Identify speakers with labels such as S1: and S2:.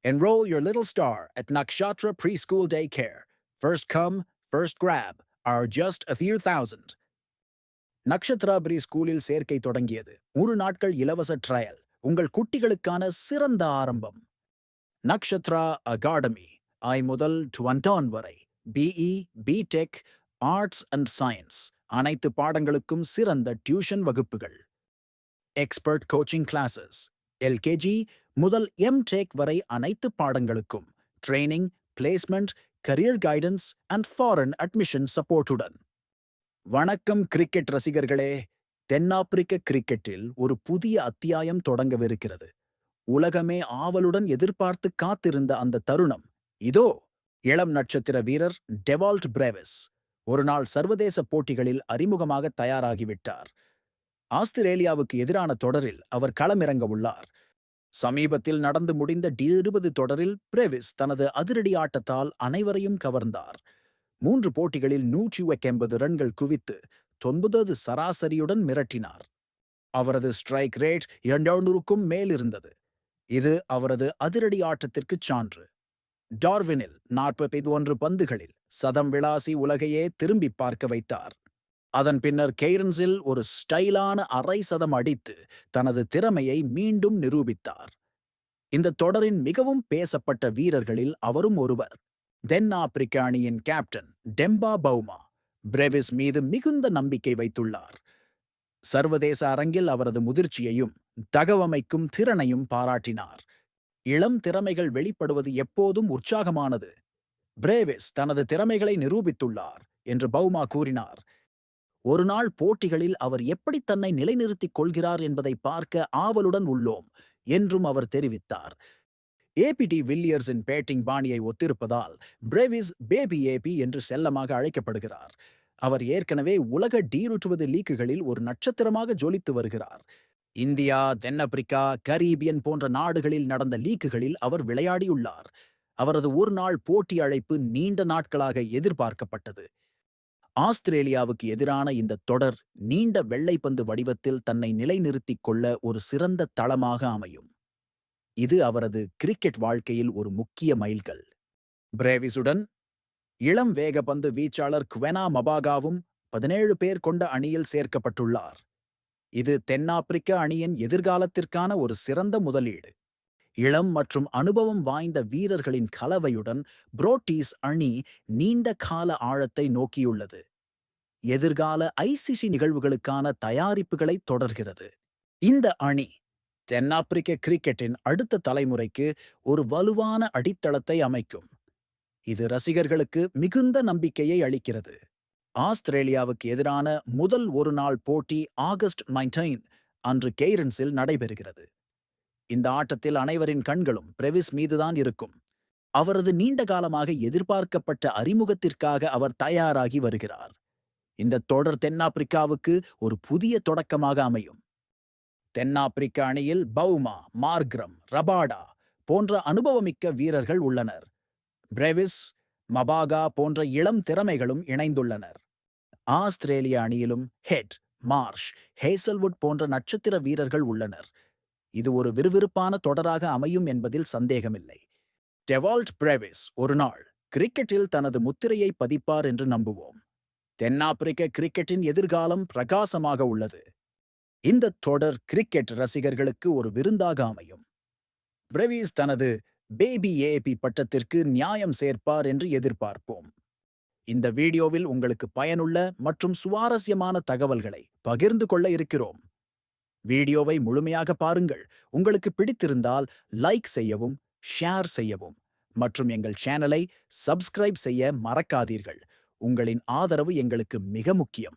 S1: Enroll your little star at Nakshatra Preschool Daycare. First come, first grab are just a few thousand. Nakshatra pre ஸ்கூலில் சேர்க்கை தொடங்கியது. 3 நாட்கள் இலவச trial. உங்கள் குட்டிகளுக்கான சிறந்த ஆரம்பம். நக்ஷத்ரா அகாடமி ஐ முதல் 12 வரை BE, BTech, arts and science அனைத்து பாடங்களுக்கும் சிறந்த டியூஷன் வகுப்புகள். எக்ஸ்பர்ட் கோச்சிங் கிளாஸஸ் எல்கேஜி முதல் எம்டெக் வரை அனைத்து பாடங்களுக்கும் training, placement, career guidance and foreign admission சப்போர்ட்டுடன். வணக்கம் கிரிக்கெட் ரசிகர்களே. தென்னாப்பிரிக்க கிரிக்கெட்டில் ஒரு புதிய அத்தியாயம் தொடங்கவிருக்கிறது. உலகமே ஆவலுடன் எதிர்பார்த்து காத்திருந்த அந்த தருணம் இதோ. இளம் நட்சத்திர வீரர் டெவால்ட் பிரேவிஸ் ஒருநாள் சர்வதேச போட்டிகளில் அறிமுகமாக தயாராகிவிட்டார். ஆஸ்திரேலியாவுக்கு எதிரான தொடரில் அவர் களமிறங்க உள்ளார். சமீபத்தில் நடந்து முடிந்த டி20 தொடரில் பிரேவிஸ் தனது அதிரடி ஆட்டத்தால் அனைவரையும் கவர்ந்தார். 3 போட்டிகளில் 180 ரன்கள் குவித்து 90 சராசரியுடன் மிரட்டினார். அவரது ஸ்ட்ரைக் ரேட் 200க்கும் மேல் இருந்தது. இது அவரது அதிரடி ஆட்டத்திற்குச் சான்று. டார்வினில் 41 பந்துகளில் சதம் விளாசி உலகையே திரும்பி பார்க்க வைத்தார். அதன் பின்னர் கெய்ரன்ஸில் ஒரு ஸ்டைலான அரை சதம் அடித்து தனது திறமையை மீண்டும் நிரூபித்தார். இந்த தொடரின் மிகவும் பேசப்பட்ட வீரர்களில் அவரும் ஒருவர். தென்னாப்பிரிக்க அணியின் கேப்டன் டெம்பா பவுமா பிரேவிஸ் மீது மிகுந்த நம்பிக்கை வைத்துள்ளார். சர்வதேச அரங்கில் அவரது முதிர்ச்சியையும் தகவமைக்கும் திறனையும் பாராட்டினார். இளம் திறமைகள் வெளிப்படுவது எப்போதும் உற்சாகமானது. பிரேவிஸ் தனது திறமைகளை நிரூபித்துள்ளார் என்று பவுமா கூறினார். ஒருநாள் போட்டிகளில் அவர் எப்படி தன்னை நிலைநிறுத்திக் கொள்கிறார் என்பதை பார்க்க ஆவலுடன் உள்ளோம் என்றும் அவர் தெரிவித்தார். ஏபிடி வில்லியர்ஸின் பேட்டிங் பாணியை ஒத்திருப்பதால் பிரேவிஸ் பேபி ஏபி என்று செல்லமாக அழைக்கப்படுகிறார். அவர் ஏற்கனவே உலக டி20 லீக்குகளில் ஒரு நட்சத்திரமாக ஜொலித்து வருகிறார். இந்தியா, தென்னாப்பிரிக்கா, கரீபியன் போன்ற நாடுகளில் நடந்த லீக்குகளில் அவர் விளையாடியுள்ளார். அவரது ஒருநாள் போட்டி அழைப்பு நீண்ட நாட்களாக எதிர்பார்க்கப்பட்டது. ஆஸ்திரேலியாவுக்கு எதிரான இந்த தொடர் நீண்ட வெள்ளைப்பந்து வடிவத்தில் தன்னை நிலைநிறுத்திக் கொள்ள ஒரு சிறந்த தளமாக அமையும். இது அவரது கிரிக்கெட் வாழ்க்கையில் ஒரு முக்கிய மைல்கல். பிரேவிஸுடன் இளம் வேகப்பந்து வீச்சாளர் குவெனா மபாகாவும் 17 பேர் கொண்ட அணியில் சேர்க்கப்பட்டுள்ளார். இது தென்னாப்பிரிக்க அணியின் எதிர்காலத்திற்கான ஒரு சிறந்த முதலீடு. இளம் மற்றும் அனுபவம் வாய்ந்த வீரர்களின் கலவையுடன் புரோட்டீஸ் அணி நீண்ட கால ஆழத்தை நோக்கியுள்ளது. எதிர்கால ஐசிசி நிகழ்வுகளுக்கான தயாரிப்புகளை தொடர்கிறது. இந்த அணி தென்னாப்பிரிக்க கிரிக்கெட்டின் அடுத்த தலைமுறைக்கு ஒரு வலுவான அடித்தளத்தை அமைக்கும். இது ரசிகர்களுக்கு மிகுந்த நம்பிக்கையை அளிக்கிறது. ஆஸ்திரேலியாவுக்கு எதிரான முதல் ஒருநாள் போட்டி ஆகஸ்ட் 19 அன்று கெய்ரன்ஸில் நடைபெறுகிறது. இந்த ஆட்டத்தில் அனைவரின் கண்களும் பிரேவிஸ் மீதுதான் இருக்கும். அவரது நீண்ட காலமாக எதிர்பார்க்கப்பட்ட அறிமுகத்திற்காக அவர் தயாராகி வருகிறார். இந்த தொடர் தென்னாப்பிரிக்காவுக்கு ஒரு புதிய தொடக்கமாக அமையும். தென்னாப்பிரிக்க அணியில் பவுமா, மார்க்ரம், ரபாடா போன்ற அனுபவமிக்க வீரர்கள் உள்ளனர். பிரேவிஸ், மபாகா போன்ற இளம் திறமைகளும் இணைந்துள்ளனர். ஆஸ்திரேலிய அணியிலும் ஹெட், மார்ஷ், ஹேசல்வுட் போன்ற நட்சத்திர வீரர்கள் உள்ளனர். இது ஒரு விறுவிறுப்பான தொடராக அமையும் என்பதில் சந்தேகமில்லை. டெவால்ட் பிரேவிஸ் ஒருநாள் கிரிக்கெட்டில் தனது முத்திரையை பதிப்பார் என்று நம்புவோம். தென்னாப்பிரிக்க கிரிக்கெட்டின் எதிர்காலம் பிரகாசமாக உள்ளது. இந்த தொடர் கிரிக்கெட் ரசிகர்களுக்கு ஒரு விருந்தாக அமையும். பிரேவிஸ் தனது பேபி ஏபி பட்டத்திற்கு நியாயம் சேர்ப்பார் என்று எதிர்பார்ப்போம். இந்த வீடியோவில் உங்களுக்கு பயனுள்ள மற்றும் சுவாரஸ்யமான தகவல்களை பகிர்ந்து கொள்ள இருக்கிறோம். வீடியோவை முழுமையாக பாருங்கள். உங்களுக்கு பிடித்திருந்தால் லைக் செய்யவும், ஷேர் செய்யவும் மற்றும் எங்கள் சேனலை சப்ஸ்கிரைப் செய்ய மறக்காதீர்கள். உங்களின் ஆதரவு எங்களுக்கு மிக முக்கியம்.